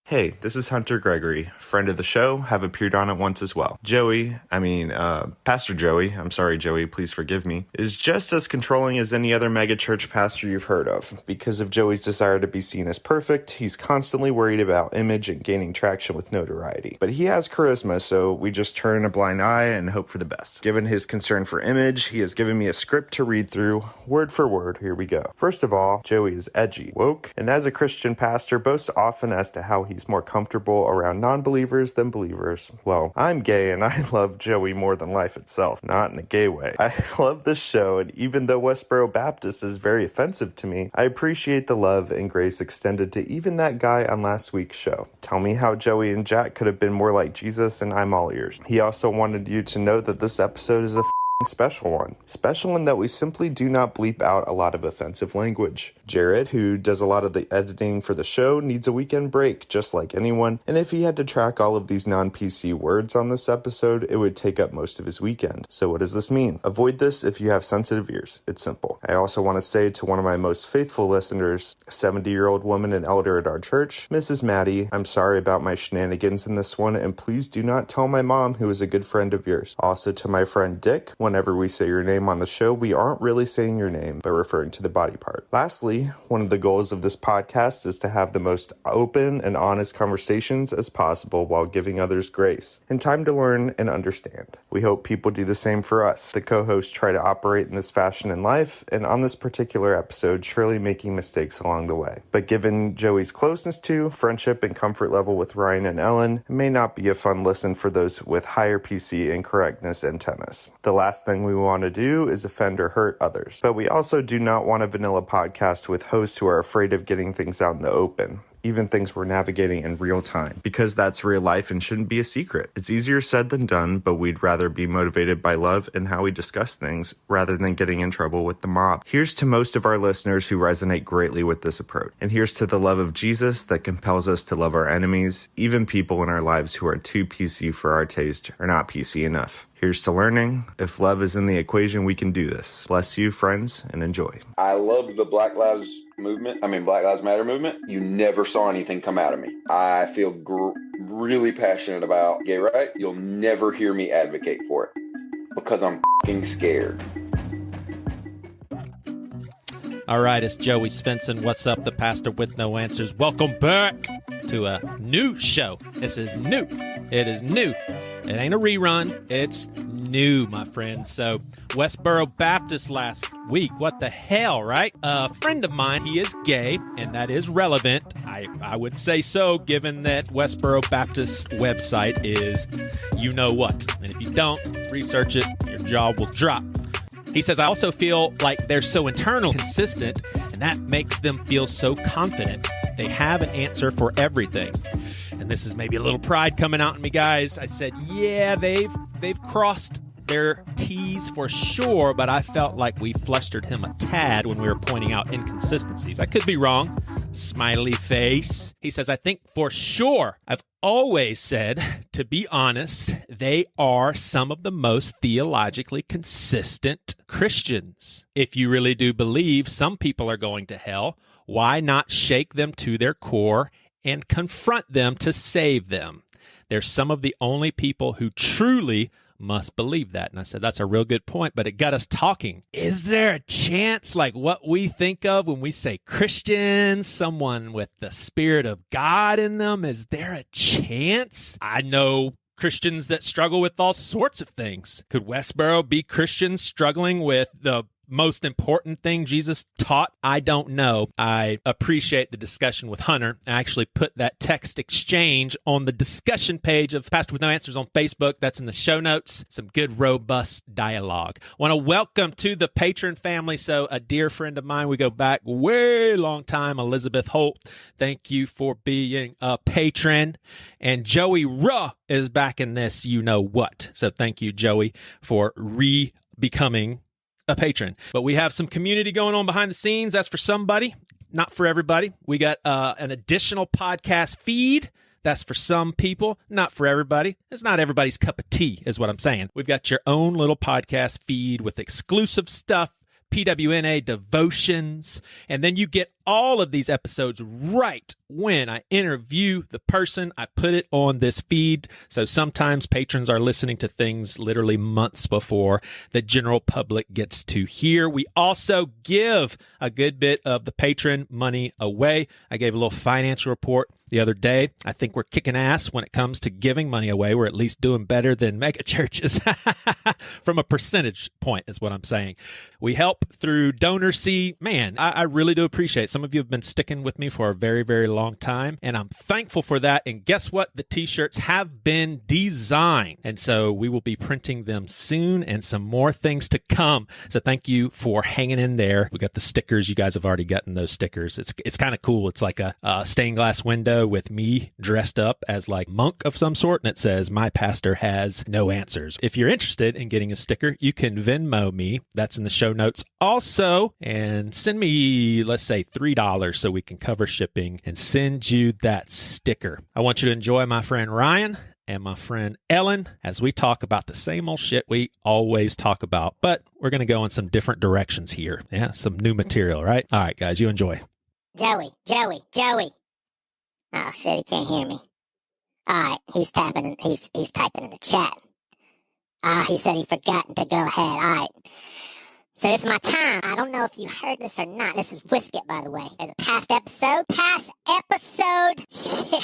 Hey, this is Hunter Gregory, friend of the show, have appeared on it once as well. Pastor Joey, I'm sorry Joey, please forgive me, is just as controlling as any other megachurch pastor you've heard of. Because of Joey's desire to be seen as perfect, he's constantly worried about image and gaining traction with notoriety. But he has charisma, so we just turn a blind eye and hope for the best. Given his concern for image, he has given me a script to read through, word for word. Here we go. First of all, Joey is edgy, woke, and as a Christian pastor boasts often as to how he's more comfortable around non-believers than believers. Well, I'm gay and I love Joey more than life itself, not in a gay way. I love this show, and even though Westboro Baptist is very offensive to me, I appreciate the love and grace extended to even that guy on last week's show. Tell me how Joey and Jack could have been more like Jesus and I'm all ears. He also wanted you to know that this episode is a special one that we simply do not bleep out a lot of offensive language. Jared, who does a lot of the editing for the show, needs a weekend break just like anyone, and if he had to track all of these non-PC words on this episode, it would take up most of his weekend. So what does this mean? Avoid this if you have sensitive ears. It's simple. I also want to say to one of my most faithful listeners, a 70-year-old woman and elder at our church, Mrs. Maddie, I'm sorry about my shenanigans in this one, and please do not tell my mom, who is a good friend of yours. Also to my friend Dick, whenever we say your name on the show, we aren't really saying your name, but referring to the body part. Lastly, one of the goals of this podcast is to have the most open and honest conversations as possible while giving others grace and time to learn and understand. We hope people do the same for us. The co-hosts try to operate in this fashion in life, and on this particular episode, surely making mistakes along the way. But given Joey's closeness to, friendship, and comfort level with Ryan and Ellen, it may not be a fun listen for those with higher PC and correctness antennas. The last thing we want to do is offend or hurt others. But we also do not want a vanilla podcast with hosts who are afraid of getting things out in the open, even things we're navigating in real time, because that's real life and shouldn't be a secret. It's easier said than done, but we'd rather be motivated by love and how we discuss things rather than getting in trouble with the mob. Here's to most of our listeners who resonate greatly with this approach. And here's to the love of Jesus that compels us to love our enemies, even people in our lives who are too PC for our taste or not PC enough. Here's to learning. If love is in the equation, we can do this. Bless you, friends, and enjoy. I love the Black Lives Matter movement. You never saw anything come out of me. I feel really passionate about gay rights. You'll never hear me advocate for it because I'm fucking scared. All right, it's Joey Svensson. What's up, the pastor with no answers? Welcome back to a new show. This is new. It is new. It ain't a rerun. It's new, my friends. So, Westboro Baptist last week. What the hell, right? A friend of mine, he is gay, and that is relevant. I would say so, given that Westboro Baptist website is you know what. And if you don't, research it, your jaw will drop. He says, I also feel like they're so internal, consistent, and that makes them feel so confident. They have an answer for everything. And this is maybe a little pride coming out in me, guys. I said, yeah, they've crossed their T's for sure, but I felt like we flustered him a tad when we were pointing out inconsistencies. I could be wrong. Smiley face. He says, I think for sure, I've always said, to be honest, they are some of the most theologically consistent Christians. If you really do believe some people are going to hell, why not shake them to their core and confront them to save them? They're some of the only people who truly must believe that. And I said, that's a real good point, but it got us talking. Is there a chance, like what we think of when we say Christian, someone with the Spirit of God in them? Is there a chance? I know Christians that struggle with all sorts of things. Could Westboro be Christians struggling with the most important thing Jesus taught? I don't know. I appreciate the discussion with Hunter. I actually put that text exchange on the discussion page of Pastor with No Answers on Facebook. That's in the show notes. Some good, robust dialogue. Want to welcome to the patron family. So a dear friend of mine, we go back way long time, Elizabeth Holt. Thank you for being a patron. And Joey Ruh is back in this you know what. So thank you, Joey, for becoming a patron. But we have some community going on behind the scenes. That's for somebody, not for everybody. We got an additional podcast feed. That's for some people, not for everybody. It's not everybody's cup of tea, is what I'm saying. We've got your own little podcast feed with exclusive stuff, PWNA devotions, and then you get all of these episodes right when I interview the person. I put it on this feed. So sometimes patrons are listening to things literally months before the general public gets to hear. We also give a good bit of the patron money away. I gave a little financial report the other day. I think we're kicking ass when it comes to giving money away. We're at least doing better than mega churches from a percentage point is what I'm saying. We help through DonorSee. Man, I really do appreciate. Some of you have been sticking with me for a very, very long time, and I'm thankful for that. And guess what? The t-shirts have been designed, and so we will be printing them soon and some more things to come. So thank you for hanging in there. We got the stickers. You guys have already gotten those stickers. It's kind of cool. It's like a stained glass window with me dressed up as like monk of some sort, and it says, "My pastor has no answers." If you're interested in getting a sticker, you can Venmo me. That's in the show notes also, and send me, let's say, $3 so we can cover shipping and send you that sticker. I want you to enjoy my friend Ryan and my friend Ellen as we talk about the same old shit we always talk about, but we're going to go in some different directions here. Yeah, some new material, right? All right, guys, you enjoy. Joey. Oh shit, he can't hear me. Alright, he's typing in the chat. He said he forgotten to go ahead. Alright. So this is my time. I don't know if you heard this or not. This is Whisket, by the way. There's a past episode.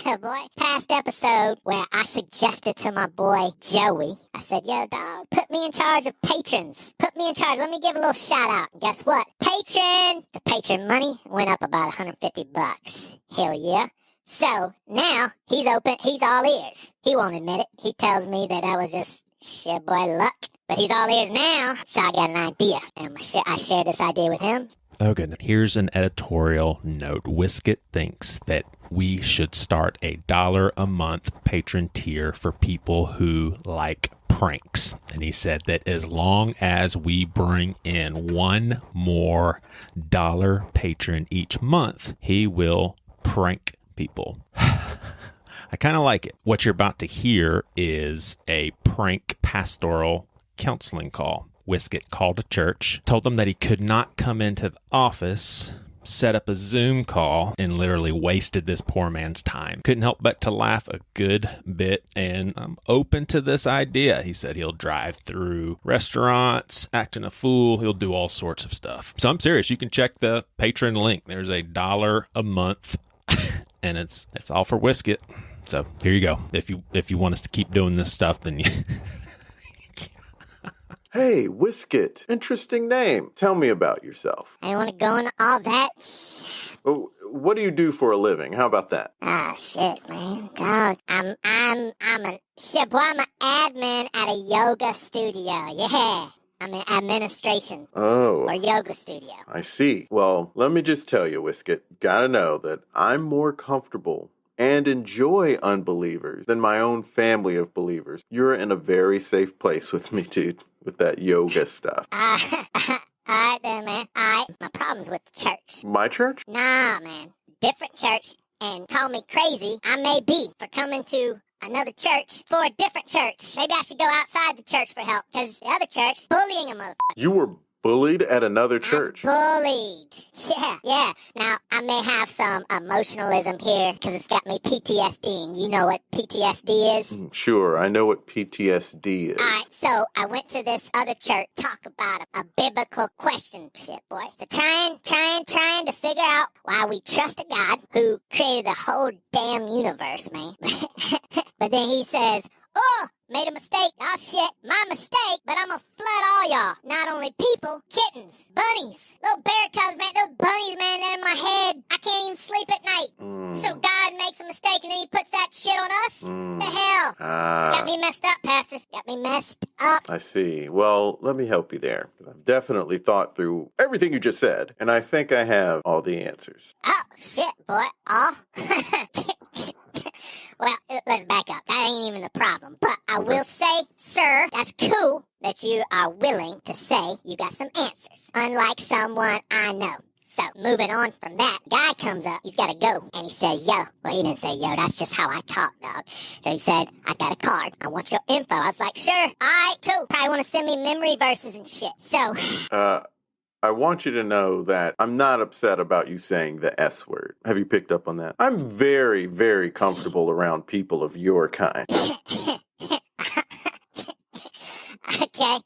Yeah, boy. Past episode where I suggested to my boy Joey. I said, yo, dog, put me in charge of patrons. Put me in charge. Let me give a little shout out. And guess what? The patron money went up about $150. Hell yeah. So now he's open. He's all ears. He won't admit it. He tells me that was just shit boy luck. But he's all ears now. So I got an idea. And I shared this idea with him. Oh, goodness. Here's an editorial note. Whisket thinks that we should start a $1 a month patron tier for people who like pranks. And he said that as long as we bring in one more dollar patron each month, he will prank people. I kind of like it. What you're about to hear is a prank pastoral counseling call. Whisket called a church, told them that he could not come into the office, set up a Zoom call, and literally wasted this poor man's time. Couldn't help but to laugh a good bit, and I'm open to this idea. He said he'll drive through restaurants, acting a fool. He'll do all sorts of stuff. So I'm serious. You can check the patron link. There's a $1 a month, and it's all for Whisket. So here you go. If you want us to keep doing this stuff, then you... Hey, Whisket. Interesting name. Tell me about yourself. I don't want to go into all that. What do you do for a living? How about that? Shit, man. Dog. I'm an admin at a yoga studio. Yeah. I'm in administration. Oh. Or yoga studio. I see. Well, let me just tell you, Whisket. Gotta know that I'm more comfortable and enjoy unbelievers than my own family of believers. You're in a very safe place with me, dude, with that yoga stuff. Alright then, man. Alright. My problem's with the church. My church? Nah, man. Different church. And call me crazy. I may be for coming to another church for a different church. Maybe I should go outside the church for help, because the other church bullying a motherfucker. You were bullied at another church? Bullied. Yeah. Now, I may have some emotionalism here because it's got me PTSD, and you know what PTSD is? Sure, I know what PTSD is. Alright, so I went to this other church, talk about a biblical question, shit, boy. So trying to figure out why we trust a God who created the whole damn universe, man. But then he says, oh, made a mistake. Oh, shit, my mistake. But I'm gonna flood all y'all. Not only people, kittens, bunnies, little bear cubs, man. Those bunnies, man, they're in my head. I can't even sleep at night. So God makes a mistake and then he puts that shit on us? The hell? It's got me messed up, Pastor. Got me messed up. I see. Well, let me help you there. I've definitely thought through everything you just said, and I think I have all the answers. Oh, shit, boy. Oh. Well, let's back up. That ain't even the problem. But I will say, sir, that's cool that you are willing to say you got some answers. Unlike someone I know. So, moving on from that, guy comes up, he's got to go, and he says, yo. Well, he didn't say yo, that's just how I talk, dog. So he said, I got a card, I want your info. I was like, sure, alright, cool. Probably want to send me memory verses and shit. So, I want you to know that I'm not upset about you saying the S word. Have you picked up on that? I'm very, very comfortable around people of your kind. Okay.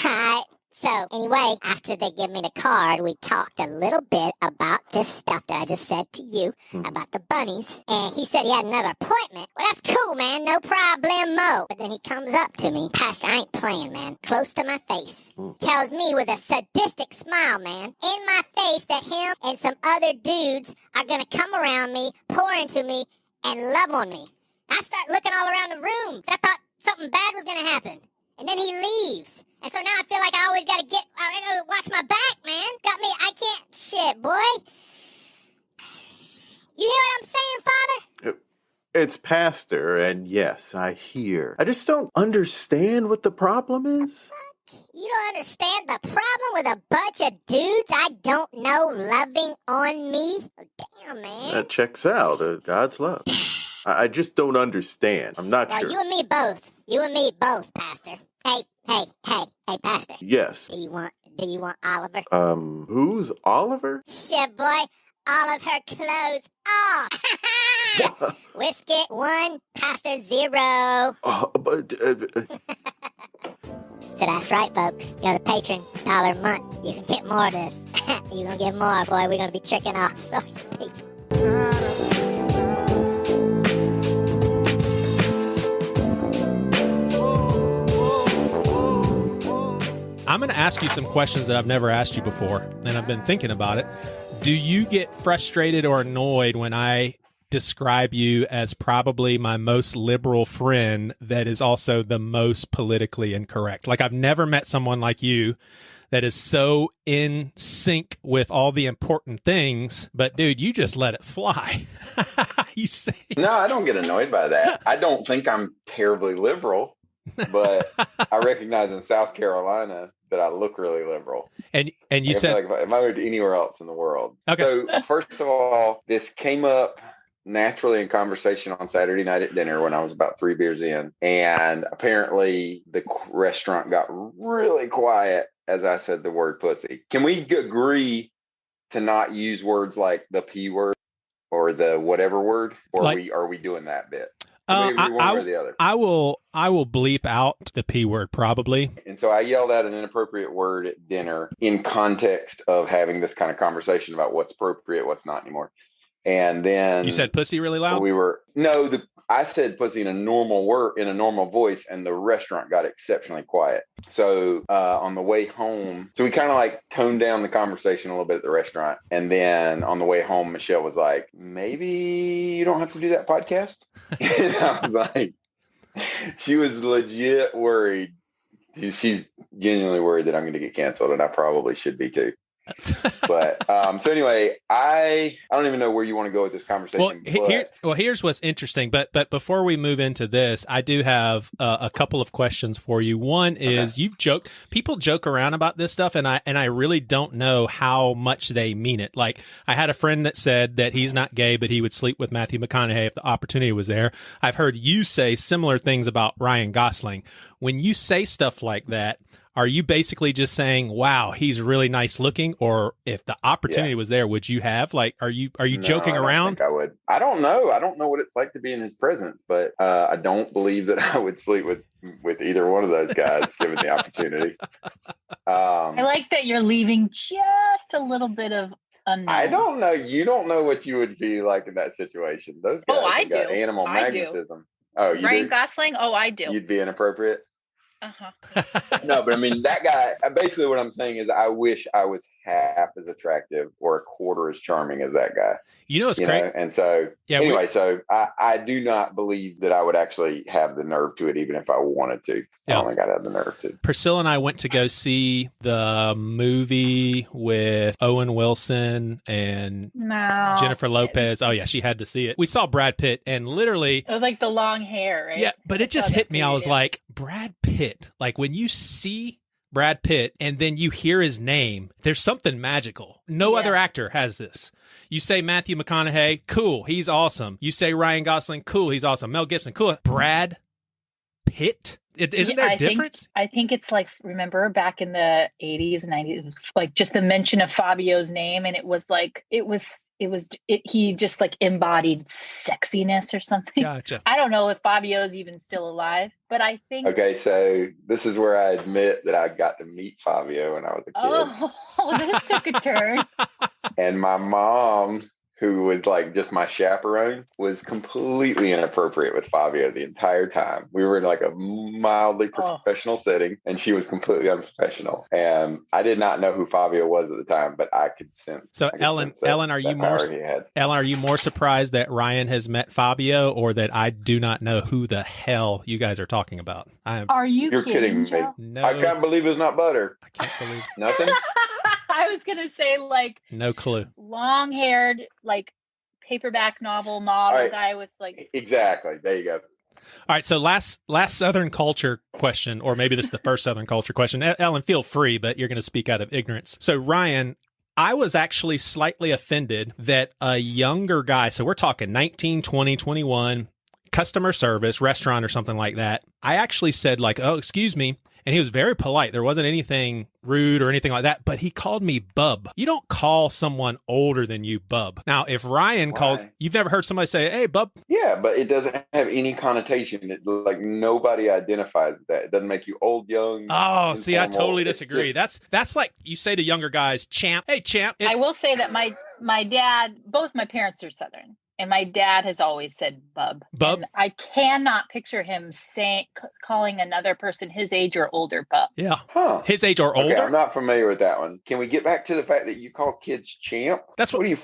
Alright. So, anyway, after they give me the card, we talked a little bit about this stuff that I just said to you about the bunnies. And he said he had another appointment. Well, that's cool, man. No problemo. But then he comes up to me. Pastor, I ain't playing, man. Close to my face. Tells me with a sadistic smile, man, in my face that him and some other dudes are going to come around me, pour into me, and love on me. I start looking all around the room. I thought something bad was going to happen. And then he leaves. And so now I feel like I always got to watch my back, man. Got me, I can't, shit, boy. You hear what I'm saying, Father? It's pastor, and yes, I hear. I just don't understand what the problem is. You don't understand the problem with a bunch of dudes I don't know loving on me? Damn, man. That checks out. God's love. I just don't understand. I'm not sure. Well, you and me both. You and me both, Pastor. Hey, Pastor. Yes. Do you want Oliver? Who's Oliver? Shit, boy. All of her clothes off. Whiskey 1, Pastor 0. So that's right, folks. Go to Patreon, $1 a month. You can get more of this. You're going to get more, boy. We're going to be tricking all sorts of people. I'm going to ask you some questions that I've never asked you before, and I've been thinking about it. Do you get frustrated or annoyed when I describe you as probably my most liberal friend that is also the most politically incorrect? Like, I've never met someone like you that is so in sync with all the important things, but dude, you just let it fly. You say. No, I don't get annoyed by that. I don't think I'm terribly liberal, but I recognize in South Carolina that I look really liberal. And you said, like if I moved anywhere else in the world. Okay. So first of all, this came up naturally in conversation on Saturday night at dinner when I was about 3 beers in, and apparently the restaurant got really quiet as I said the word pussy. Can we agree to not use words like the P word or the whatever word, or are we doing that bit? I will bleep out the P word probably. And so I yelled out an inappropriate word at dinner in context of having this kind of conversation about what's appropriate, what's not anymore. And then you said pussy really loud? I said pussy in a normal voice, and the restaurant got exceptionally quiet. So on the way home, so we kind of like toned down the conversation a little bit at the restaurant. And then on the way home, Michelle was like, maybe you don't have to do that podcast. And I was like, she was legit worried. She's genuinely worried that I'm going to get canceled, and I probably should be too. But so anyway, I don't even know where you want to go with this conversation. Here's what's interesting. But before we move into this, I do have a couple of questions for you. One is people joke around about this stuff, and I really don't know how much they mean it. Like, I had a friend that said that he's not gay, but he would sleep with Matthew McConaughey if the opportunity was there. I've heard you say similar things about Ryan Gosling. When you say stuff like that, are you basically just saying, wow, he's really nice looking? Or if the opportunity was there, would you have? Like, are you joking around? I would. I don't know. I don't know what it's like to be in his presence, but I don't believe that I would sleep with either one of those guys given the opportunity. I like that you're leaving just a little bit of unknown. I don't know. You don't know what you would be like in that situation. Those guys have got animal magnetism. Oh, you Ryan do? Gosling? Oh, I do. You'd be inappropriate? Uh-huh. No, but I mean, that guy, basically what I'm saying is I wish I was half as attractive or a quarter as charming as that guy. You know, it's great. And so, so I do not believe that I would actually have the nerve to it, even if I wanted to. I don't think I'd have the nerve to. Priscilla and I went to go see the movie with Owen Wilson and Jennifer Lopez. Oh, yeah, she had to see it. We saw Brad Pitt, and literally... It was like the long hair, right? Yeah, but it just hit me. I was like, Brad Pitt. Like, when you see Brad Pitt and then you hear his name, there's something magical. No other actor has this. You say Matthew McConaughey, cool, he's awesome. You say Ryan Gosling, cool, he's awesome. Mel Gibson, cool. Brad Pitt? Isn't there a difference? I think it's like, remember back in the 80s and 90s, like just the mention of Fabio's name, and it was like he just like embodied sexiness or something. Gotcha. I don't know if Fabio's even still alive, but I think. Okay, so this is where I admit that I got to meet Fabio when I was a kid. Oh, this took a turn. And my mom, who was like just my chaperone, was completely inappropriate with Fabio the entire time. We were in like a mildly professional setting, and she was completely unprofessional. And I did not know who Fabio was at the time, but I could sense. So Ellen, are you more surprised that Ryan has met Fabio, or that I do not know who the hell you guys are talking about? Are you? You're kidding me. Joe? No, I can't believe it's not butter. I can't believe Nothing. I was gonna say like no clue. Long-haired, like paperback novel model guy with like. Exactly. There you go. All right. So last Southern culture question, or maybe this is the first Southern culture question. Ellen, feel free, but you're going to speak out of ignorance. So Ryan, I was actually slightly offended that a younger guy, so we're talking 19, 20, 21, customer service, restaurant or something like that. I actually said like, oh, excuse me. And he was very polite. There wasn't anything rude or anything like that, but he called me bub. You don't call someone older than you bub. Now, if Ryan calls, you've never heard somebody say, hey, bub? Yeah, but it doesn't have any connotation. Like nobody identifies that. It doesn't make you old, young. Oh, see, I totally disagree. That's like you say to younger guys, champ. Hey, champ. I will say that my dad, both my parents are Southern. And my dad has always said bub. Bub? And I cannot picture him calling another person his age or older bub. Yeah. Huh. His age or older? Okay, I'm not familiar with that one. Can we get back to the fact that you call kids champ? That's what are you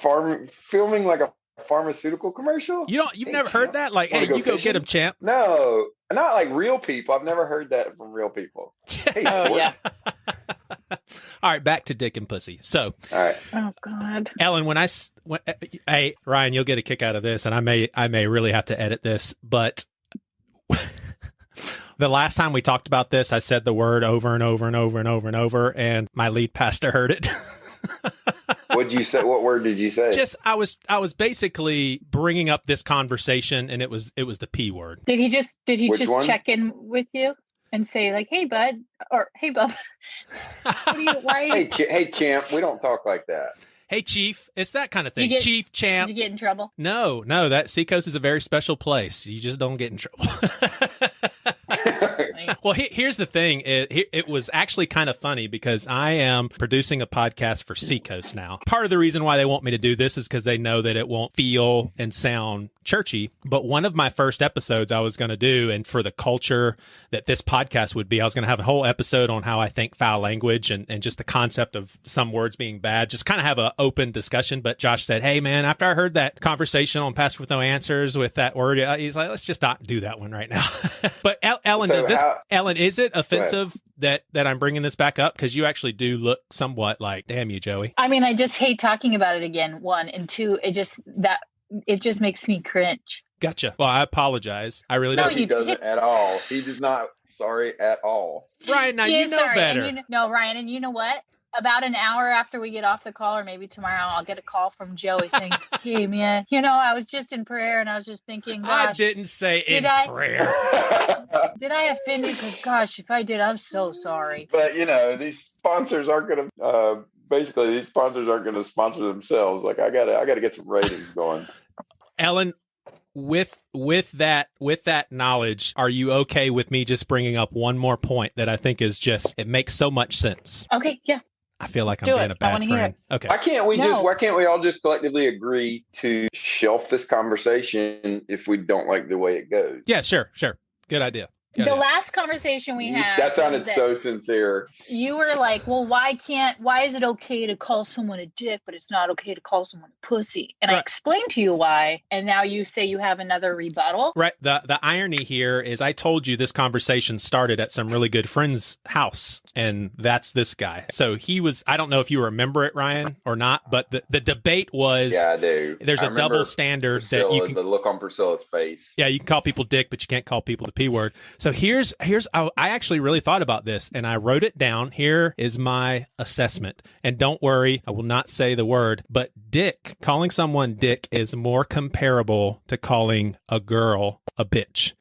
filming like a pharmaceutical commercial? You've never heard that? Like, hey, you go get him, champ. No, not like real people. I've never heard that from real people. Hey, yeah. All right, back to dick and pussy. So, all right. Oh God, Ellen, hey Ryan, you'll get a kick out of this, and I may really have to edit this, but the last time we talked about this, I said the word over and over and over and over and over, and my lead pastor heard it. What'd you say? What word did you say? Just I was basically bringing up this conversation, and it was the P word. Did he just one? check in with you and say like, hey bud, or hey bub? Hey champ, we don't talk like that. Hey chief, it's that kind of thing. Chief, champ. Did you get in trouble? No, that Seacoast is a very special place. You just don't get in trouble. Well, here's the thing. It was actually kind of funny because I am producing a podcast for Seacoast now. Part of the reason why they want me to do this is because they know that it won't feel and sound churchy. But one of my first episodes I was going to do, and for the culture that this podcast would be, I was going to have a whole episode on how I think foul language and just the concept of some words being bad, just kind of have an open discussion. But Josh said, hey, man, after I heard that conversation on Pastor with No Answers with that word, he's like, let's just not do that one right now. But Ellen, Ellen, is it offensive that I'm bringing this back up? Because you actually do look somewhat like, damn you, Joey. I mean, I just hate talking about it again, one. And two, it just makes me cringe. Gotcha. Well, I apologize. I really don't. He doesn't at all. He does not. Sorry at all. Ryan, now you know better. No, Ryan, and you know what? About an hour after we get off the call, or maybe tomorrow, I'll get a call from Joey saying, hey, man, I was just in prayer and I was just thinking, gosh. I didn't say prayer. Did I offend you? Because, gosh, if I did, I'm so sorry. But, these sponsors aren't going to, these sponsors aren't going to sponsor themselves. Like, I gotta get some ratings going. Ellen, with that knowledge, are you okay with me just bringing up one more point that I think is it makes so much sense? Okay, yeah. I feel like I'm being a bad friend. Okay. Why can't we all just collectively agree to shelf this conversation if we don't like the way it goes? Yeah, sure. Good idea. The last conversation we had. That sounded so sincere. You were like, well, why is it okay to call someone a dick, but it's not okay to call someone a pussy? And I explained to you why. And now you say you have another rebuttal. Right. The irony here is I told you this conversation started at some really good friend's house. And that's this guy. So he was, I don't know if you remember it, Ryan, or not, but the debate was. Yeah, I do. There's a double standard Priscilla, that you can. The look on Priscilla's face. Yeah, you can call people dick, but you can't call people the P word. So here's I actually really thought about this and I wrote it down. Here is my assessment. And don't worry, I will not say the word, but dick, calling someone dick is more comparable to calling a girl a bitch.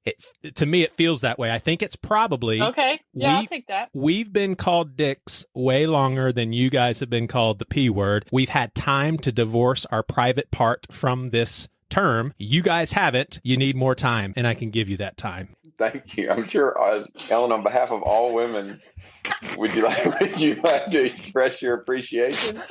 To me, it feels that way. I think it's probably Okay. Yeah, I'll take that. We've been called dicks way longer than you guys have been called the P word. We've had time to divorce our private part from this term. You guys haven't. You need more time, and I can give you that time. Thank you. I'm sure, Ellen, on behalf of all women, would you like to express your appreciation?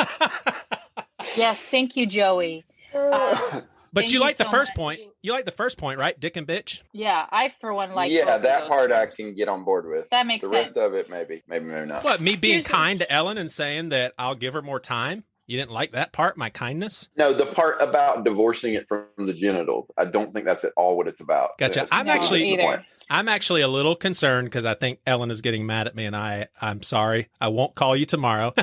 Yes, thank you, Joey. But Thank you like the so first much. point. You like the first point, right? Dick and bitch. Yeah, I for one like. Yeah, both of that those part I terms. can get on board with. That makes the sense. rest of it, maybe not. What? Me being Here's- kind to Ellen and saying that I'll give her more time. You didn't like that part, my kindness? No, the part about divorcing it from the genitals. I don't think that's at all what it's about. Gotcha. That's I'm No, actually the point. I'm actually a little concerned because I think Ellen is getting mad at me, and I'm sorry. I won't call you tomorrow.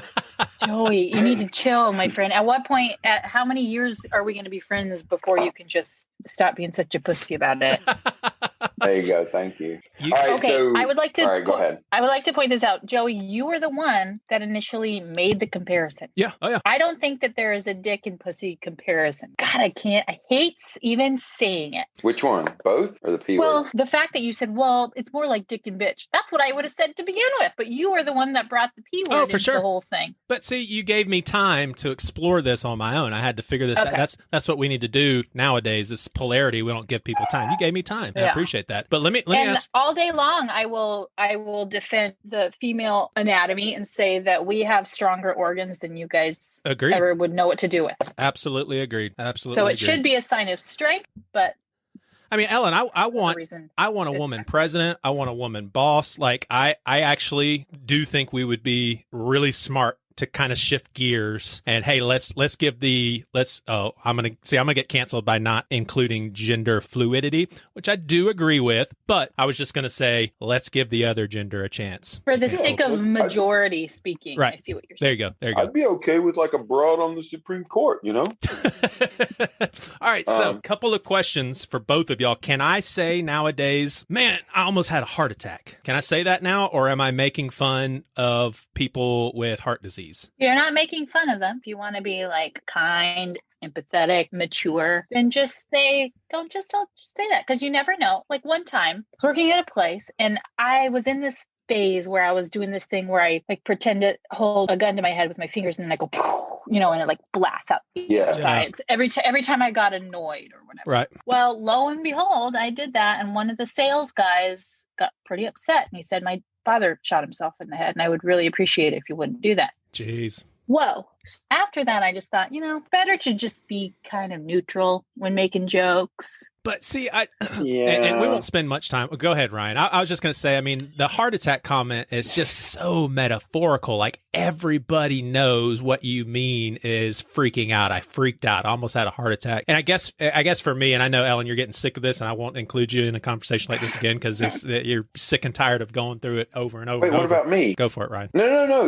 Joey, you need to chill, my friend. At what point? At how many years are we going to be friends before you can just stop being such a pussy about it? There you go. Thank you. You- All right, Okay, so, I would like to. All right, go ahead. I would like to point this out, Joey. You were the one that initially made the comparison. Yeah. Oh yeah. I don't think that there is a dick and pussy comparison. God, I can't. I hate even saying it. Which one? Both or the P Well, word? the fact that you said, well, it's more like dick and bitch. That's what I would have said to begin with. But you were the one that brought the P word Oh, for into sure. the whole thing. But see, you gave me time to explore this on my own. I had to figure this Okay. out. That's what we need to do nowadays. This polarity, we don't give people time. You gave me time. I Yeah. appreciate that. But let me And ask. all day long, I will defend the female anatomy and say that we have stronger organs than you guys Agreed. ever would know what to do with. Absolutely agreed. Absolutely. So it agreed. should be a sign of strength, but I mean, Ellen, I for want a reason. a woman president. I want a woman boss. Like I actually do think we would be really smart to kind of shift gears and hey, let's give I'm gonna get canceled by not including gender fluidity, which I do agree with, but I was just gonna say let's give the other gender a chance. For the Okay. sake of majority speaking, Right. I see what you're There saying. you go. There you go. I'd be okay with like a broad on the Supreme Court, you know? All right, so couple of questions for both of y'all. Can I say nowadays, man, I almost had a heart attack? Can I say that now, or am I making fun of people with heart disease? You're not making fun of them. If you want to be like kind, empathetic, mature, then just say, don't just say that, because you never know. Like one time, I was working at a place and I was in this phase where I was doing this thing where I like pretend to hold a gun to my head with my fingers and then I go, and it like blasts out the Yeah. other side. Every time I got annoyed or whatever. Right. Well, lo and behold, I did that. And one of the sales guys got pretty upset. And he said, my father shot himself in the head. And I would really appreciate it if you wouldn't do that. Jeez. Whoa. After that, I just thought, better to just be kind of neutral when making jokes. But see, Yeah. and we won't spend much time. Go ahead, Ryan. I was just going to say, I mean, the heart attack comment is just so metaphorical. Like everybody knows what you mean is freaking out. I freaked out. I almost had a heart attack. And I guess for me, and I know, Ellen, you're getting sick of this, and I won't include you in a conversation like this again because you're sick and tired of going through it over and over. Wait, and what over. about me? Go for it, Ryan. No.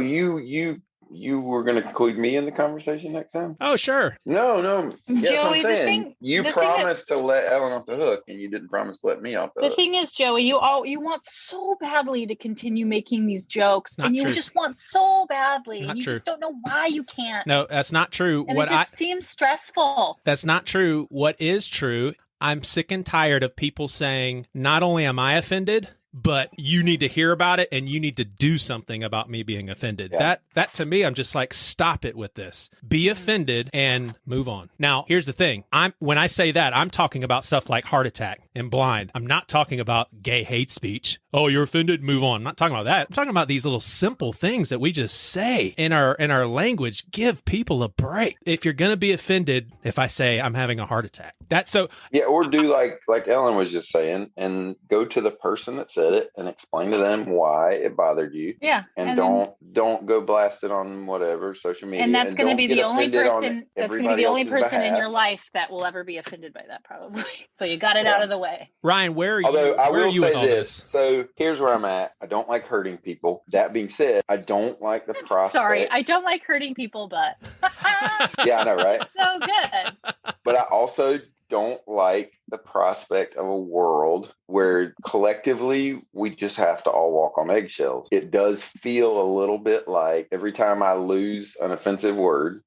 You were going to include me in the conversation next time? Oh, sure. No. That's what Joey, I'm the saying. thing- You the thing that- promised to let Ellen off the hook, and you didn't promise to let me off the The hook. thing is, Joey, you want so badly to continue making these jokes, Not and you true. just want so badly, Not and you true. just don't know why you can't. No, that's not true. And it just seems stressful. That's not true. What is true, I'm sick and tired of people saying, not only am I offended, but you need to hear about it and you need to do something about me being offended. Yeah. That to me, I'm just like, stop it with this. Be offended and move on. Now, here's the thing. When I say that, I'm talking about stuff like heart attack and blind. I'm not talking about gay hate speech. Oh, you're offended? Move on. I'm not talking about that. I'm talking about these little simple things that we just say in our language. Give people a break. If you're going to be offended, if I say I'm having a heart attack, that's so. Yeah, or do like Ellen was just saying, and go to the person that said it and explain to them why it bothered you. Yeah. And then- don't go blast it on whatever social media. and that's going to don't be get the only offended on person. That's going to be everybody the only else's person in behalf. your life that will ever be offended by that, probably. So you got it out of the way. Ryan, where are you? Although I where are will you with say all this, so here's where I'm at. I don't like hurting people. That being said, I don't like the prospect. Sorry, I don't like hurting people, but Yeah, I know, right? so good. But I also don't like the prospect of a world where collectively we just have to all walk on eggshells. It does feel a little bit like every time I lose an offensive word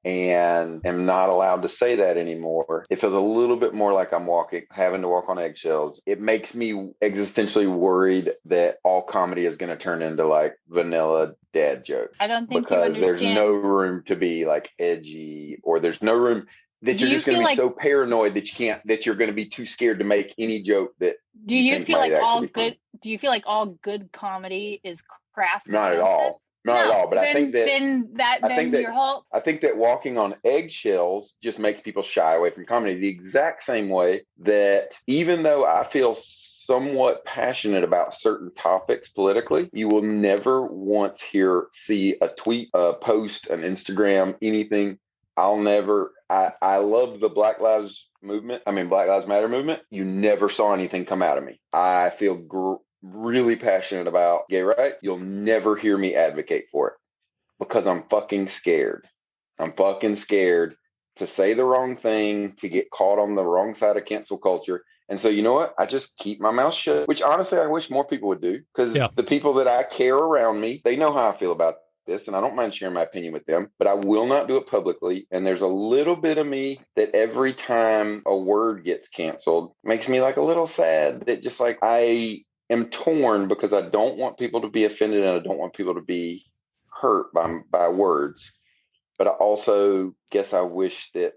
and am not allowed to say that anymore, it feels a little bit more like I'm having to walk on eggshells. It makes me existentially worried that all comedy is going to turn into like vanilla dad jokes. I don't think because you understand. there's no room to be like edgy, or there's no room that Do you're you just going to feel be like- so paranoid that you're going to be too scared to make any joke that Do you think feel might like all actually be funny. good? Do you feel like all good comedy is crass? and Not at offensive? all. Not at all. But I think that your whole I think that walking on eggshells just makes people shy away from comedy the exact same way that even though I feel somewhat passionate about certain topics politically, you will never once see a tweet, a post, an Instagram, anything. I love the Black Lives Matter movement. You never saw anything come out of me. I feel really passionate about gay rights. You'll never hear me advocate for it because I'm fucking scared. I'm fucking scared to say the wrong thing, to get caught on the wrong side of cancel culture. And so, you know what? I just keep my mouth shut, which honestly, I wish more people would do, because the people that I care around me, they know how I feel about this, and I don't mind sharing my opinion with them, but I will not do it publicly. And there's a little bit of me that every time a word gets canceled makes me like a little sad, that just like I am torn, because I don't want people to be offended and I don't want people to be hurt by words. But I also guess I wish people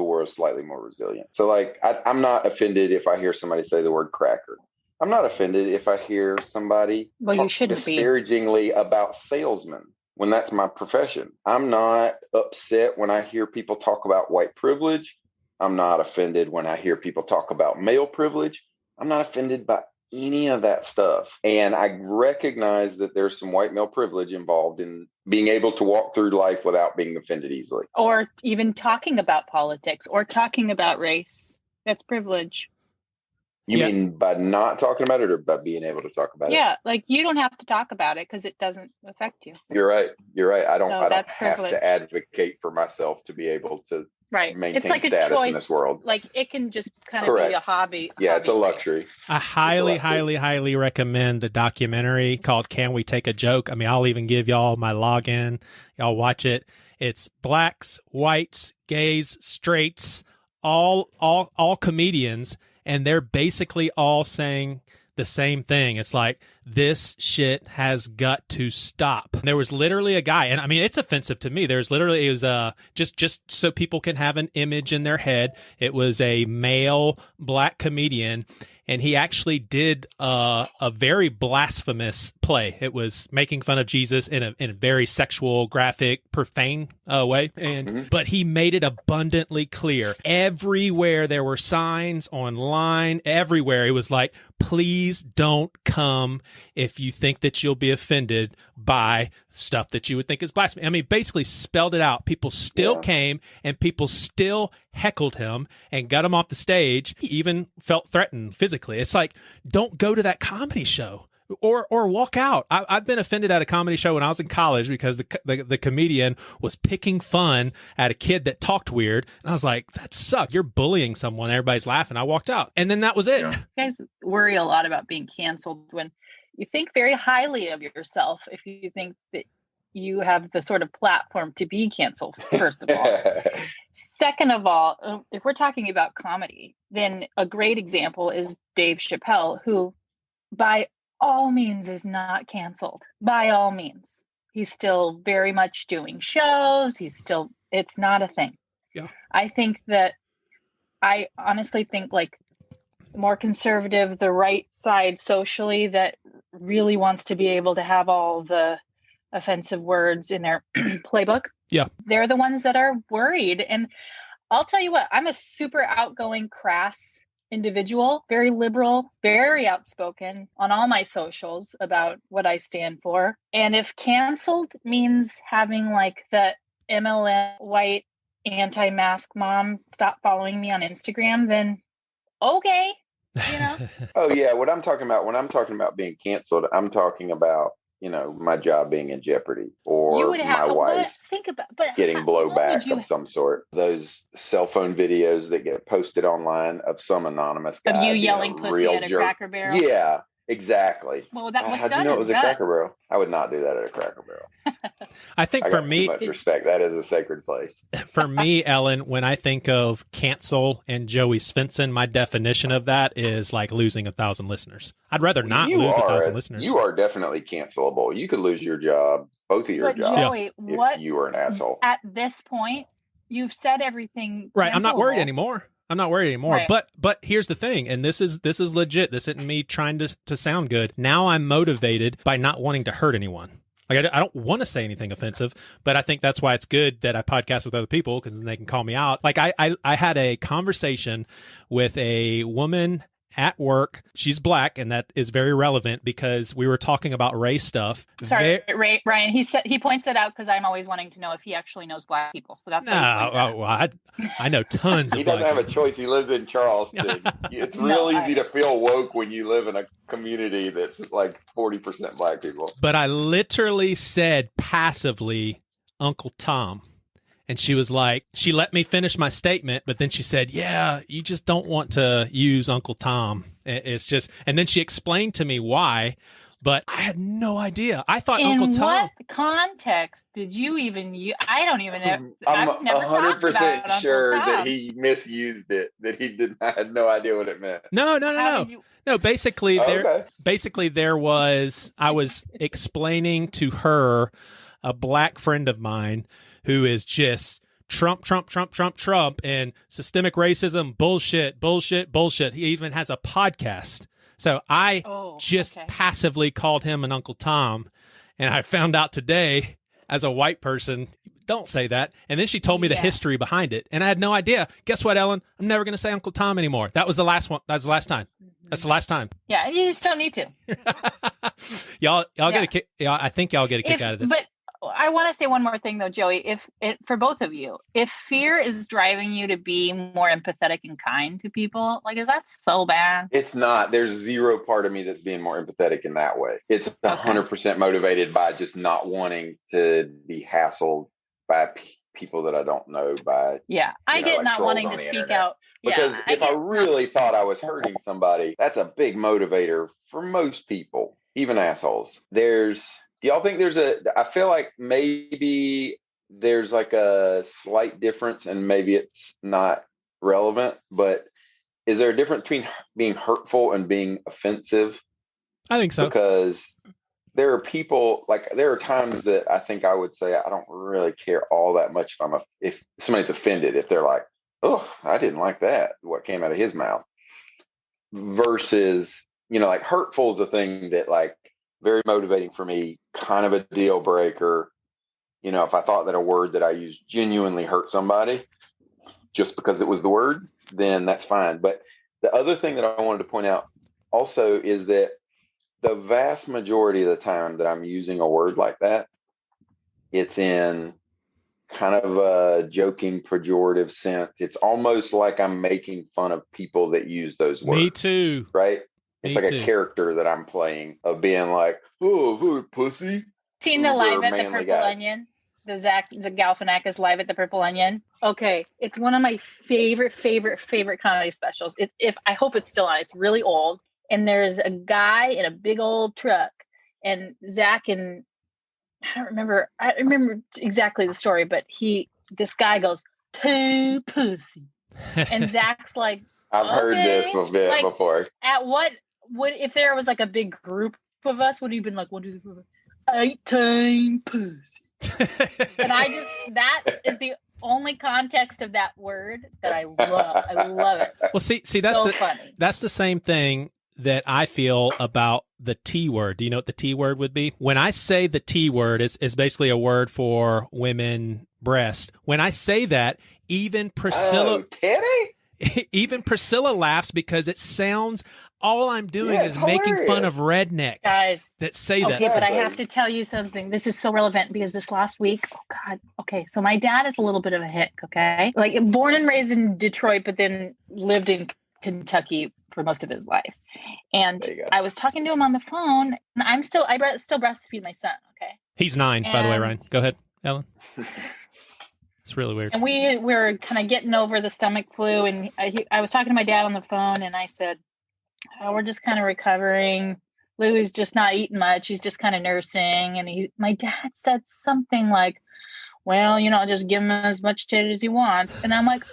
were slightly more resilient. So like, I'm not offended if I hear somebody say the word cracker. I'm not offended if I hear somebody you talk shouldn't be disparagingly about salesmen when that's my profession. I'm not upset when I hear people talk about white privilege. I'm not offended when I hear people talk about male privilege. I'm not offended by any of that stuff. And I recognize that there's some white male privilege involved in being able to walk through life without being offended easily. Or even talking about politics or talking about race. That's privilege. You mean by not talking about it, or by being able to talk about it? Yeah, like you don't have to talk about it because it doesn't affect you. You're right. I don't have privilege. to advocate for myself to be able to maintain it's like status a choice in this world. Like it can just kind of be a hobby. Yeah, it's a luxury. I highly recommend the documentary called Can We Take a Joke? I mean, I'll even give y'all my login. Y'all watch it. It's blacks, whites, gays, straights, all comedians, and they're basically all saying the same thing. It's like, this shit has got to stop. There was literally a guy, and I mean, it's offensive to me. It was just so people can have an image in their head. It was a male black comedian, and he actually did a very blasphemous play. It was making fun of Jesus in a very sexual, graphic, profane way. But he made it abundantly clear. Everywhere there were signs online, everywhere it was like, please don't come if you think that you'll be offended by stuff that you would think is blasphemy. I mean, basically spelled it out. People still came, and people still heckled him and got him off the stage. He even felt threatened physically. It's like, don't go to that comedy show. Or walk out. I've been offended at a comedy show when I was in college because the comedian was picking fun at a kid that talked weird. And I was like, that sucked. You're bullying someone. Everybody's laughing. I walked out. And then that was it. You guys worry a lot about being canceled when you think very highly of yourself. If you think that you have the sort of platform to be canceled, first of all. Second of all, if we're talking about comedy, then a great example is Dave Chappelle, who by all means is not canceled. By all means. He's still very much doing shows. It's not a thing. Yeah. I honestly think like more conservative, the right side socially that really wants to be able to have all the offensive words in their playbook. Yeah. They're the ones that are worried. And I'll tell you what, I'm a super outgoing, crass individual, very liberal, very outspoken on all my socials about what I stand for. And if canceled means having like the MLM white anti-mask mom stop following me on Instagram, then okay, you know. Oh yeah, what I'm talking about when I'm talking about being canceled, I'm talking about my job being in jeopardy or You would have my wife think about, but getting how long would blowback you of some sort. Those cell phone videos that get posted online of some anonymous guy of you being yelling a pussy real at a jerk. Cracker Barrel? Yeah, exactly. Well, God, what's how'd you done know it is was a done. Cracker Barrel? I would not do that at a Cracker Barrel. I think I for got me, too much respect. That is a sacred place. for me, Ellen, when I think of cancel and Joey Svensson, my definition of that is like losing 1,000 listeners. I'd rather not lose 1,000 listeners. You are definitely cancelable. You could lose your job, both of your But jobs, Joey, if you were an asshole. At this point, you've said everything. Right. I'm not worried cancelable. anymore. I'm not worried anymore. Right. But here's the thing, and this is legit. This isn't me trying to sound good. Now I'm motivated by not wanting to hurt anyone. Like I don't want to say anything offensive, but I think that's why it's good that I podcast with other people, because then they can call me out. Like I had a conversation with a woman at work. She's black, and that is very relevant because we were talking about race stuff. Sorry, Ryan. He points that out because I'm always wanting to know if he actually knows black people. So that's I know tons of. He doesn't black have a people. choice. He lives in Charleston. It's real easy to feel woke when you live in a community that's like 40% black people. But I literally said passively, Uncle Tom. And she was like, she let me finish my statement, but then she said, yeah, you just don't want to use Uncle Tom. It's just, and then she explained to me why, but I had no idea. I thought Uncle Tom. In what context did you even use? I don't even know. I'm I've never 100% sure Uncle Tom. that he misused it, that he I had no idea what it meant. No. No, basically there was, I was explaining to her a black friend of mine who is just Trump, and systemic racism, bullshit. He even has a podcast. So I passively called him an Uncle Tom, and I found out today as a white person, don't say that. And then she told me the history behind it, and I had no idea. Guess what, Ellen? I'm never going to say Uncle Tom anymore. That was the last one. That's the last time. That's the last time. Yeah, you just don't need to. y'all get a kick. I think y'all get a kick out of this. But I want to say one more thing though, Joey. For both of you, if fear is driving you to be more empathetic and kind to people, like, is that so bad? It's not. There's zero part of me that's being more empathetic in that way. It's 100% motivated by just not wanting to be hassled by people that I don't know. I get not wanting to speak out. Because if I really thought I was hurting somebody, that's a big motivator for most people, even assholes. Do y'all think I feel like maybe there's like a slight difference, and maybe it's not relevant, but is there a difference between being hurtful and being offensive? I think so. Because there are people, like, there are times that I think I would say I don't really care all that much if somebody's offended, if they're like, oh, I didn't like that, what came out of his mouth, versus, like, hurtful is a thing that, like, very motivating for me, kind of a deal breaker. If I thought that a word that I used genuinely hurt somebody just because it was the word, then that's fine. But the other thing that I wanted to point out also is that the vast majority of the time that I'm using a word like that, it's in kind of a joking, pejorative sense. It's almost like I'm making fun of people that use those words. Me too. Right? It's like a character that I'm playing of being like, oh, pussy. Seen the live at the Purple Onion? The Zach Galifianakis live at the Purple Onion? Okay. It's one of my favorite comedy specials. I hope it's still on. It's really old. And there's a guy in a big old truck, and Zach and I remember exactly the story, but this guy goes, "To pussy." And Zach's like, I've heard this a bit before. At what would, if there was like a big group of us, would he have been like 1, 2, 3, 4, 18 pussy? And that is the only context of that word that I love. I love it. Well, see, funny. That's the same thing that I feel about the T word. Do you know what the T word would be? When I say the T word, is basically a word for women breast. When I say that, even Priscilla, even Priscilla laughs because it sounds, all I'm doing is making fun of rednecks that say that. Okay, but I have to tell you something. This is so relevant because this last week, so my dad is a little bit of a hick, okay? Like, born and raised in Detroit, but then lived in Kentucky for most of his life. And There you go. I was talking to him on the phone, and I still breastfeed my son. Okay. He's 9, by the way, And- Ryan. Go ahead, Ellen. It's really weird. And we were kind of getting over the stomach flu, and I was talking to my dad on the phone, and I said, "Oh, we're just kind of recovering. Louis just not eating much. He's just kind of nursing." And my dad said something like, "Well, just give him as much tit as he wants." And I'm like,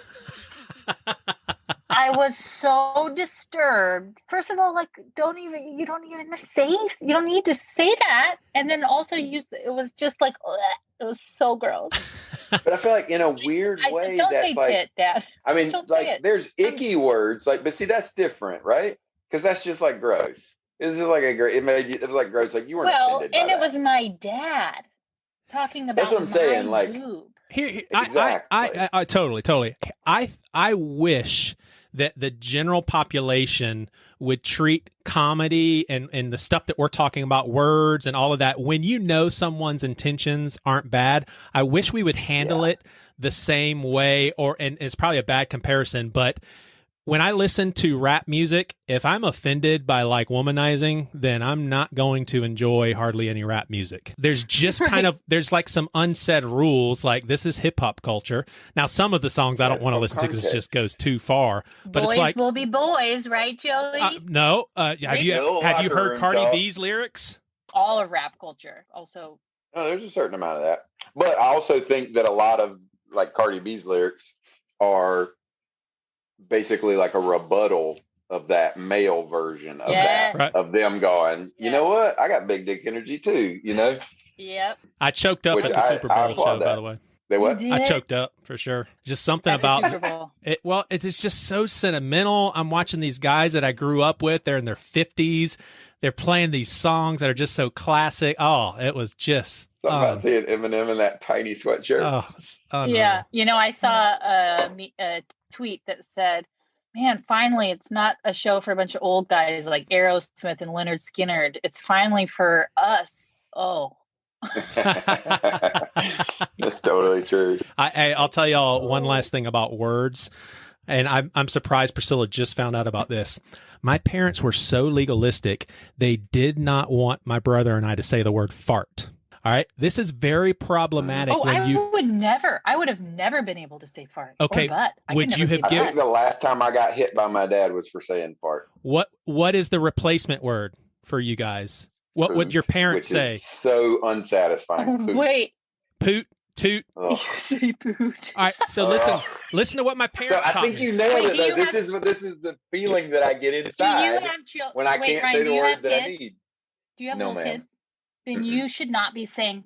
I was so disturbed. First of all, like, you don't need to say that. And then also it was just like, ugh, it was so gross. But I feel like in a weird I way, said, don't that's say like, tit, Dad. I mean, Don't say like, it. there's icky words, like, but see, that's different, right? Because that's just like gross. It's just like it was like gross, like you weren't offended by and it that. was my dad talking about That's what I'm saying, my like- boob. Here, Exactly. I totally. I wish that the general population would treat comedy and the stuff that we're talking about, words and all of that, when someone's intentions aren't bad, I wish we would handle it the same way, and it's probably a bad comparison, but when I listen to rap music, if I'm offended by like womanizing, then I'm not going to enjoy hardly any rap music. There's just there's like some unsaid rules, like this is hip hop culture. Now, some of the songs I don't want to listen to because it just goes too far. But Boys it's like, will be boys, right, Joey? no. Have you locker heard room Cardi talk. B's lyrics? All of rap culture. Also, No, there's a certain amount of that. But I also think that a lot of like Cardi B's lyrics are basically like a rebuttal of that male version of Yes. that, Right. of them going, you know what? I got big dick energy too, Yep. I choked up Which at the Super I Bowl applaud show, by that. the way. They what? You I did? choked up for sure. Just something At the about Super Bowl. it. Well, it's just so sentimental. I'm watching these guys that I grew up with. They're in their 50s. They're playing these songs that are just so classic. Oh, it was just. Something about seeing Eminem in that tiny sweatshirt. Oh, it's unreal. Yeah. I saw a tweet that said, "Man, finally, it's not a show for a bunch of old guys like Aerosmith and Leonard Skinner. It's finally for us." Oh. That's totally true. I'll tell y'all one last thing about words, and I'm surprised Priscilla just found out about this. My parents were so legalistic; they did not want my brother and I to say the word fart. All right, this is very problematic. Oh, I would have never been able to say fart. Okay, Or butt. I would could you never have say I given- think butt. the last time I got hit by my dad was for saying fart. What is the replacement word for you guys? What would your parents Which say? is so unsatisfying. Oh, Poop. wait. Poot, toot. Ugh. You say boot. All right, so listen to what my So parents I taught think me. you nailed Wait, it do though. you This is the feeling that I get Do you inside have children? when I Wait, can't Ryan, say do the you word have that I kids? need. Do you have No, little ma'am. kids? Then Mm-mm. you should not be saying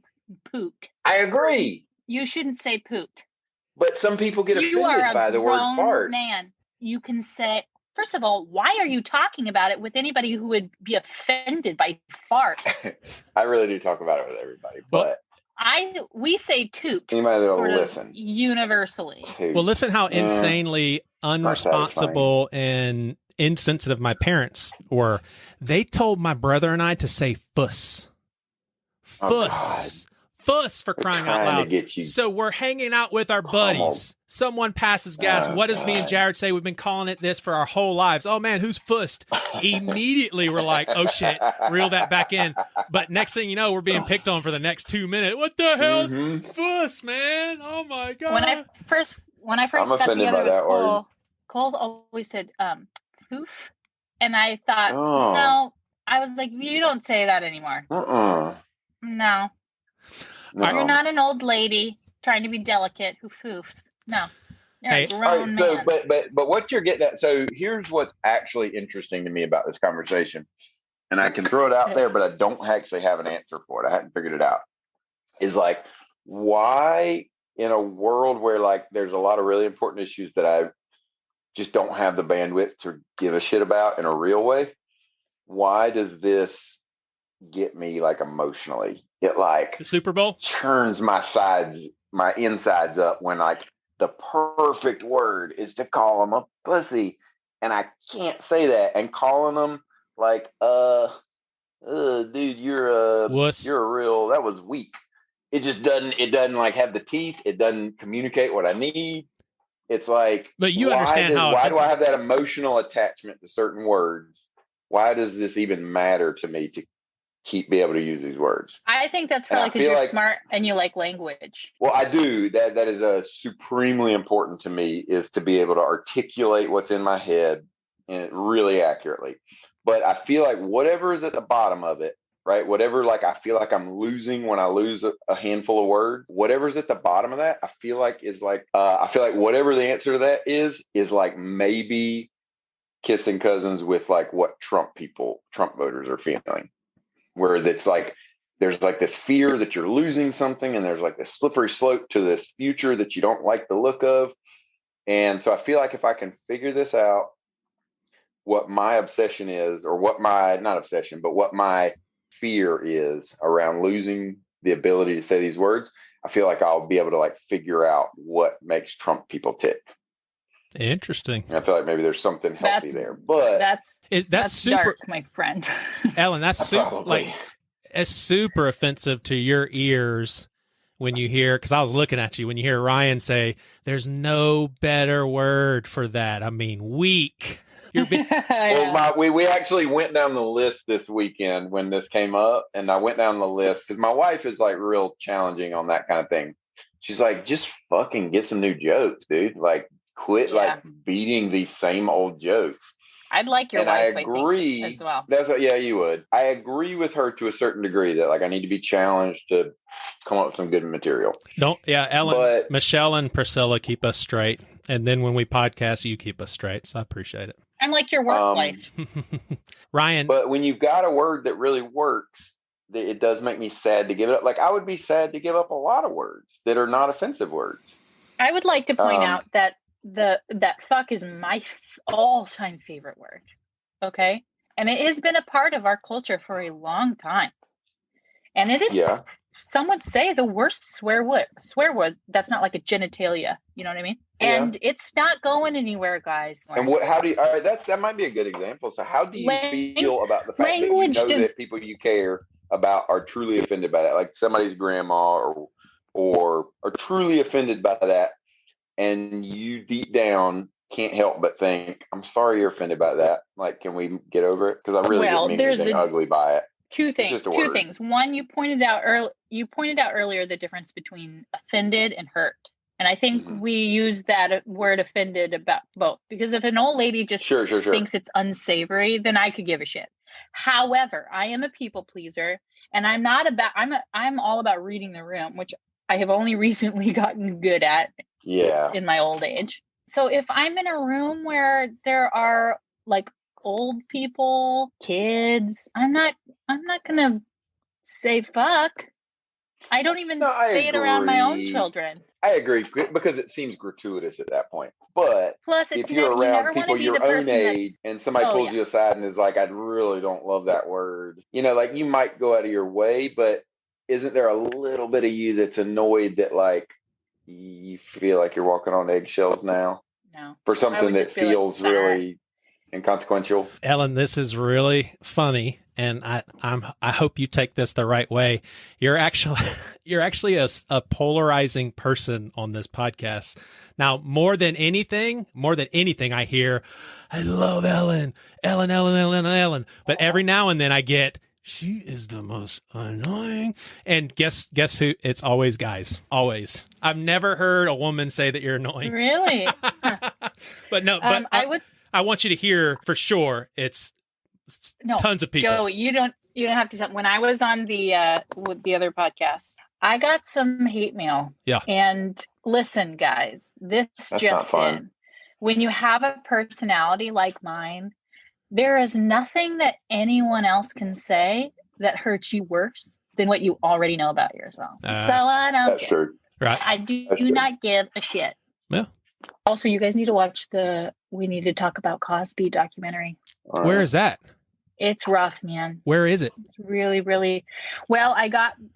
poot. I agree. You shouldn't say poot. But some people get You are offended a by the word grown fart. man. You can say, first of all, why are you talking about it with anybody who would be offended by fart? I really do talk about it with everybody, Well, but We say toot anybody that'll sort of listen. universally. Who- Well, listen how Mm. insanely unresponsible and insensitive my parents were. They told my brother and I to say fuss. Oh, Fuss. Fuss, for They're crying out trying to loud. get you. So we're hanging out with our buddies. Someone passes gas. Oh, What does me and God. Jared say? We've been calling it this for our whole lives. Oh man, who's fussed? Immediately we're like, oh shit, reel that back in. But next thing you know, we're being picked on for the next 2 minutes. What the hell? Mhm. Fuss, man. Oh my God. When I first I'm got offended together by with that word. Cole always said foof. And I thought, Oh. no. I was like, you don't say that anymore. Uh-uh. No. No. You're not an old lady trying to be delicate who foofs. No. You're Hey. a All grown right, so man. but what you're getting at, so here's what's actually interesting to me about this conversation, and I can throw it out there, but I don't actually have an answer for it. I haven't figured it out. Is like, why in a world where like there's a lot of really important issues that I just don't have the bandwidth to give a shit about in a real way, why does this get me like emotionally? It like the Super Bowl? churns my insides up when like the perfect word is to call them a pussy, and I can't say that. And calling them like, dude, you're Wuss. a real, that was weak. It just doesn't like have the teeth. It doesn't communicate what I need. it's like, But you understand how why do I offensive- have that emotional attachment to certain words? Why does this even matter to me to be able to use these words? I think that's And I probably because feel you're like- smart and you like language. Well, I do. That is supremely important to me, is to be able to articulate what's in my head and really accurately. But I feel like whatever is at the bottom of it, right? Whatever, like, I feel like I'm losing when I lose a handful of words. Whatever's at the bottom of that, I feel like I feel like whatever the answer to that is like maybe kissing cousins with like what Trump voters are feeling, where it's like there's like this fear that you're losing something, and there's like this slippery slope to this future that you don't like the look of. And so I feel like if I can figure this out, what my obsession is, or what my, not obsession, but what my fear is around losing the ability to say these words, I feel like I'll be able to like figure out what makes Trump people tick. Interesting. And I feel like maybe there's something healthy That's- there, but That's super, dark, my friend. Ellen. That's super. probably. Like, it's super offensive to your ears when you hear. Because I was looking at you when you hear Ryan say, "There's no better word for that." I mean, weak. You're Well, we actually went down the list this weekend when this came up, and I went down the list because my wife is like real challenging on that kind of thing. She's like, just fucking get some new jokes, dude. Like, quit like beating these same old jokes. I'd like your And wife, I agree. I think, as well. That's what, yeah, you would. I agree with her to a certain degree that like I need to be challenged to come up with some good material. Ellen, But- Michelle, and Priscilla keep us straight, and then when we podcast, you keep us straight. So I appreciate it. And like your work life. Ryan, But when you've got a word that really works, it does make me sad to give it up. Like, I would be sad to give up a lot of words that are not offensive words. I would like to point out that that fuck is my all-time favorite word. Okay? And it has been a part of our culture for a long time. And it is, Yeah. some would say, the worst swear word that's not like a genitalia. You know what I mean? Yeah. And it's not going anywhere, guys. And how do you, all right, that might be a good example. So how do you feel about the fact that you language know to- that people you care about are truly offended by that? Like somebody's grandma or are truly offended by that, and you deep down can't help but think, I'm sorry you're offended by that. Like, can we get over it? Because I really Well, didn't mean anything ugly by it. Two things. just a Two word. things. One, you pointed out earlier the difference between offended and hurt. And I think Mhm. we use that word offended about both, because if an old lady just Sure. thinks it's unsavory, then I could give a shit. However, I am a people pleaser, and I'm all about reading the room, which I have only recently gotten good at Yeah. in my old age. So if I'm in a room where there are like old people, kids, I'm not gonna say fuck. I don't even No, I say it around my own agree. children. I agree, because it seems gratuitous at that point. But Plus, if you're you never around want people to be your the own person age that's. and somebody Oh, pulls yeah. you aside and is like, I really don't love that word. You know, like, you might go out of your way, but isn't there a little bit of you that's annoyed that like you feel like you're walking on eggshells now No. for I something would that just be like, feels "Bah." really inconsequential? Ellen, this is really funny, and I hope you take this the right way. You're actually a polarizing person on this podcast. Now, more than anything, I hear, I love Ellen. But every now and then I get, she is the most annoying. And guess who? It's always guys. Always. I've never heard a woman say that you're annoying. Really? But no, I want you to hear for sure. It's tons of people. Joe, you don't have to. When I was on with the other podcast, I got some hate mail. Yeah. And listen, guys, that's not just fun. in. When you have a personality like mine, there is nothing that anyone else can say that hurts you worse than what you already know about yourself. So I don't. That's true. Right. I do That's true. not give a shit. Yeah. Also, you guys need to watch We Need to Talk About Cosby documentary. All Where right. is that? It's rough, man. Where is it? It's really, really well.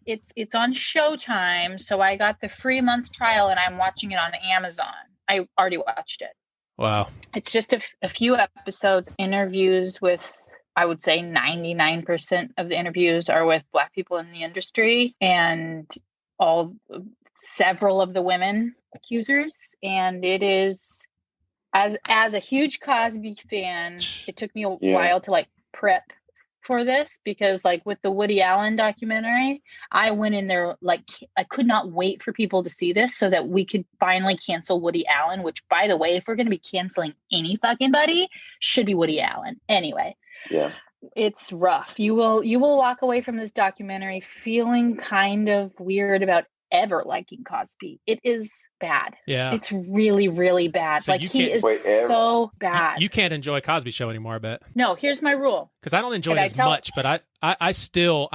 It's on Showtime, so I got the free month trial, and I'm watching it on Amazon. I already watched it. Wow. It's just a few episodes, interviews with, I would say 99% of the interviews are with Black people in the industry, and several of the women accusers, and it is as a huge Cosby fan, it took me a while to like prep for this, because like with the Woody Allen documentary, I went in there like I could not wait for people to see this so that we could finally cancel Woody Allen, which, by the way, if we're going to be canceling any fucking buddy, should be Woody Allen. Anyway. Yeah. It's rough. You will walk away from this documentary feeling kind of weird about ever liking Cosby. It is bad. Yeah. It's really, really bad. So like, he is so bad. You can't enjoy Cosby Show anymore, I bet. No, here's my rule. Because I don't enjoy it as much, but I still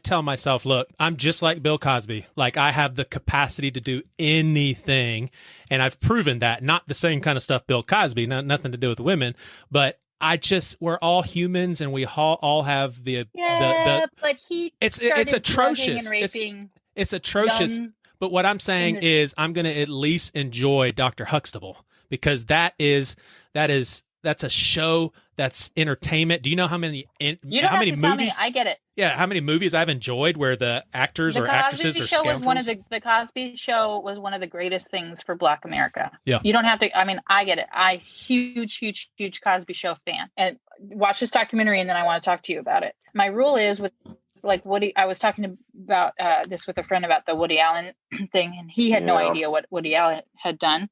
tell myself, look, I'm just like Bill Cosby. Like, I have the capacity to do anything, and I've proven that. Not the same kind of stuff Bill Cosby, nothing to do with women, but we're all humans, and we all have the but he it's atrocious. And raping it's atrocious. But what I'm saying is I'm going to at least enjoy Dr. Huxtable, because that's a show that's entertainment. Do you know how many you don't how have many to movies? Tell me. I get it. Yeah, how many movies I've enjoyed where the actors or actresses are scoundrels? The Cosby Show was one of the greatest things for Black America. Yeah. You don't have to, I mean, I get it. huge Cosby Show fan. And watch this documentary, and then I want to talk to you about it. My rule is with like Woody, I was talking about this with a friend about the Woody Allen thing, and he had no idea what Woody Allen had done.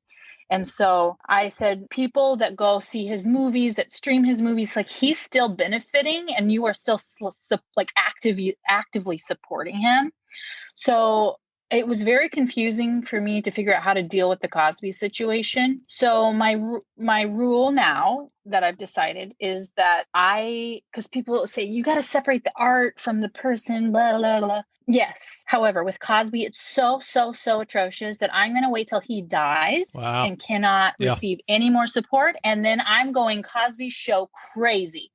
And so I said, people that go see his movies, that stream his movies, like, he's still benefiting, and you are still like actively supporting him. So it was very confusing for me to figure out how to deal with the Cosby situation. So my rule now that I've decided is that because people say you got to separate the art from the person, blah, blah, blah. Yes. However, with Cosby, it's so atrocious that I'm going to wait till he dies and cannot receive any more support. And then I'm going Cosby Show crazy.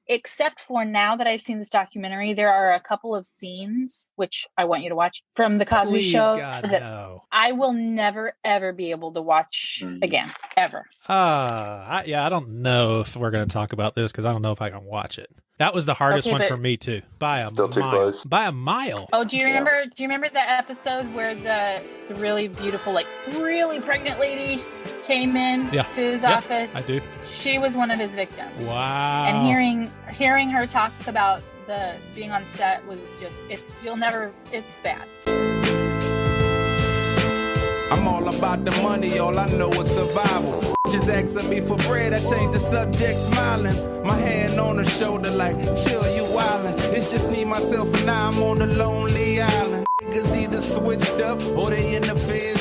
Except for now that I've seen this documentary, there are a couple of scenes, which I want you to watch, from the Cosby Show that I will never, ever be able to watch again, ever. I don't know if we're going to talk about this, because I don't know if I can watch it. That was the hardest one for me too, by a mile. By a mile. Oh, do you remember the episode where the really beautiful, like really pregnant lady came in to his office? I do. She was one of his victims. Wow. And hearing her talk about the being on set was just, it's bad. I'm all about the money, all I know is survival. Just asking me for bread, I change the subject, smiling. My hand on her shoulder like, chill, you wildin'. It's just me, myself, and I'm on the lonely island. Niggas either switched up or they in the feds.